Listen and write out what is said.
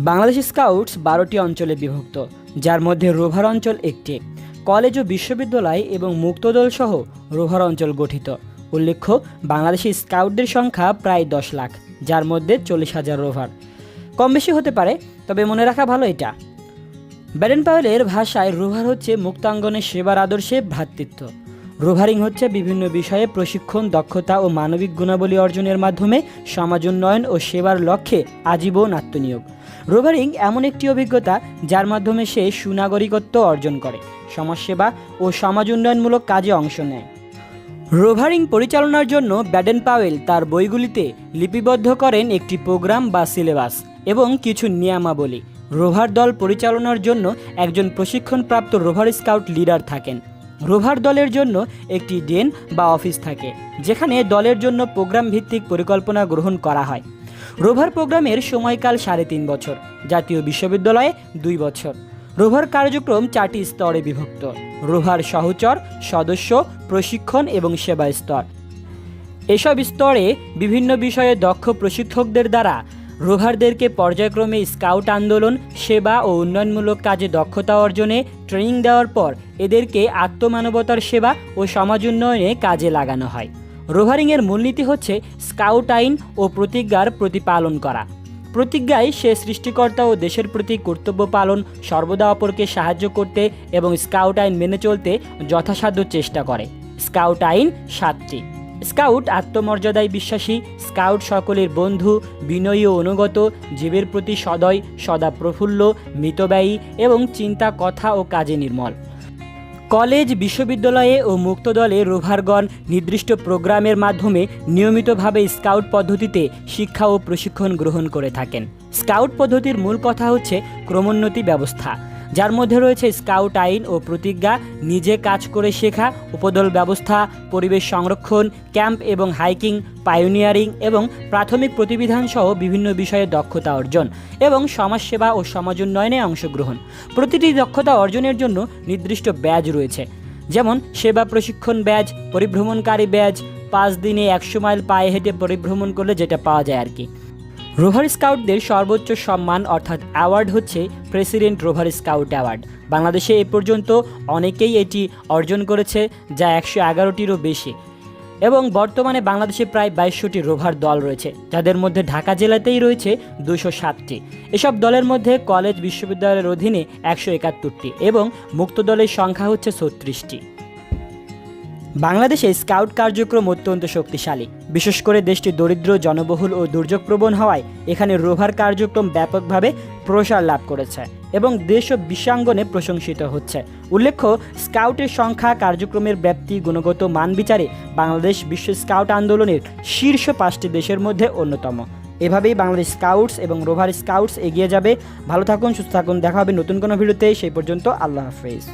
Bangladesh scouts ১২টি অঞ্চলে বিভক্ত, যার মধ্যে রোভার অঞ্চল একটি। কলেজ ও বিশ্ববিদ্যালয় এবং মুক্তদল সহ রোভার অঞ্চল গঠিত। উল্লেখ্য, বাংলাদেশি স্কাউটদের সংখ্যা প্রায় ১০ লাখ, যার মধ্যে ৪০,০০০ রোভার। কম বেশি হতে পারে, তবে মনে রাখা ভালো এটা। ব্যাডেন পাওয়েলের ভাষায় রোভার হচ্ছে মুক্তাঙ্গনে সেবার আদর্শে ভ্রাতৃত্ব। রোভারিং হচ্ছে বিভিন্ন বিষয়ে প্রশিক্ষণ, দক্ষতা ও মানবিক গুণাবলী অর্জনের মাধ্যমে সমাজ উন্নয়ন ও সেবার লক্ষ্যে আজীবন আত্মনিয়োগ। রোভারিং এমন একটি অভিজ্ঞতা যার মাধ্যমে সে সুনাগরিকত্ব অর্জন করে, সমাজসেবা ও সমাজ উন্নয়নমূলক কাজে অংশ নেয়। রোভারিং পরিচালনার জন্য ব্যাডেন পাওয়েল তার বইগুলিতে লিপিবদ্ধ করেন একটি প্রোগ্রাম বা সিলেবাস এবং কিছু নিয়মাবলী। রোভার দল পরিচালনার জন্য একজন প্রশিক্ষণপ্রাপ্ত রোভার স্কাউট লিডার থাকেন। রোভার দলের জন্য একটি ডেন বা অফিস থাকে, যেখানে দলের জন্য প্রোগ্রাম ভিত্তিক পরিকল্পনা গ্রহণ করা হয়। রোভার প্রোগ্রামের সময়কাল ৩.৫ বছর, জাতীয় বিশ্ববিদ্যালয়ে ২ বছর। রোভার কার্যক্রম ৪টি স্তরে বিভক্ত: রোভার সহচর, সদস্য, প্রশিক্ষণ এবং সেবা স্তর। এসব স্তরে বিভিন্ন বিষয়ে দক্ষ প্রশিক্ষকদের দ্বারা রোভারদেরকে পর্যায়ক্রমে স্কাউট আন্দোলন, সেবা ও উন্নয়নমূলক কাজে দক্ষতা অর্জনে ট্রেনিং দেওয়ার পর এদেরকে আত্মমানবতার সেবা ও সমাজ উন্নয়নে কাজে লাগানো হয়। রোভারিংয়ের মূলনীতি হচ্ছে স্কাউট আইন ও প্রতিজ্ঞার প্রতিপালন করা। প্রতিজ্ঞায় সে সৃষ্টিকর্তা ও দেশের প্রতি কর্তব্য পালন, সর্বদা অপরকে সাহায্য করতে এবং স্কাউট আইন মেনে চলতে যথাসাধ্য চেষ্টা করে। স্কাউট আইন 7টি। স্কাউট আত্মমর্যাদায় বিশ্বাসী, স্কাউট সকলের বন্ধু, বিনয়ী ও অনুগত, জীবের প্রতি সদয়, সদা প্রফুল্ল, মিতব্যয়ী এবং চিন্তা, কথা ও কাজে নির্মল। কলেজ, বিশ্ববিদ্যালয়ে ও মুক্তদলে রোভারগণ নির্দিষ্ট প্রোগ্রামের মাধ্যমে নিয়মিতভাবে স্কাউট পদ্ধতিতে শিক্ষা ও প্রশিক্ষণ গ্রহণ করে থাকেন। স্কাউট পদ্ধতির মূল কথা হচ্ছে ক্রমোন্নতি ব্যবস্থা, যার মধ্যে রয়েছে স্কাউট আইন ও প্রতিজ্ঞা, নিজে কাজ করে শেখা, উপদল ব্যবস্থা, পরিবেশ সংরক্ষণ, ক্যাম্প এবং হাইকিং, পায়োনিয়ারিং এবং প্রাথমিক প্রতিবিধান সহ বিভিন্ন বিষয়ে দক্ষতা অর্জন এবং সমাজসেবা ও সমাজ উন্নয়নে অংশগ্রহণ। প্রতিটি দক্ষতা অর্জনের জন্য নির্দিষ্ট ব্যাজ রয়েছে, যেমন সেবা প্রশিক্ষণ ব্যাজ, পরিভ্রমণকারী ব্যাজ, 5 দিনে 100 মাইল পায়ে হেঁটে পরিভ্রমণ করলে যেটা পাওয়া যায় আর কি। রোভার স্কাউটদের সর্বোচ্চ সম্মান অর্থাৎ অ্যাওয়ার্ড হচ্ছে প্রেসিডেন্ট রোভার স্কাউট অ্যাওয়ার্ড। বাংলাদেশে এ পর্যন্ত অনেকেই এটি অর্জন করেছে, যা 111টিরও বেশি, এবং বর্তমানে বাংলাদেশে প্রায় 2200টি রোভার দল রয়েছে, যাদের মধ্যে ঢাকা জেলাতেই রয়েছে 207টি। এসব দলের মধ্যে কলেজ, বিশ্ববিদ্যালয়ের অধীনে 171টি এবং মুক্ত দলের সংখ্যা হচ্ছে 36টি। বাংলাদেশে স্কাউট কার্যক্রম অত্যন্ত শক্তিশালী। বিশেষ করে দেশটি দরিদ্র, জনবহুল ও দুর্যোগপ্রবণ হওয়ায় এখানে রোভার কার্যক্রম ব্যাপকভাবে প্রসার লাভ করেছে এবং দেশ ও বিশ্বাঙ্গনে প্রশংসিত হচ্ছে। উল্লেখ্য, স্কাউটের সংখ্যা, কার্যক্রমের ব্যাপ্তি, গুণগত মান বিচারে বাংলাদেশ বিশ্ব স্কাউট আন্দোলনের শীর্ষ 5টি দেশের মধ্যে অন্যতম। এভাবেই বাংলাদেশ স্কাউটস এবং রোভার স্কাউটস এগিয়ে যাবে। ভালো থাকুন, সুস্থ থাকুন, দেখা হবে নতুন কোনো ভিডিওতে। সেই পর্যন্ত আল্লাহ হাফেজ।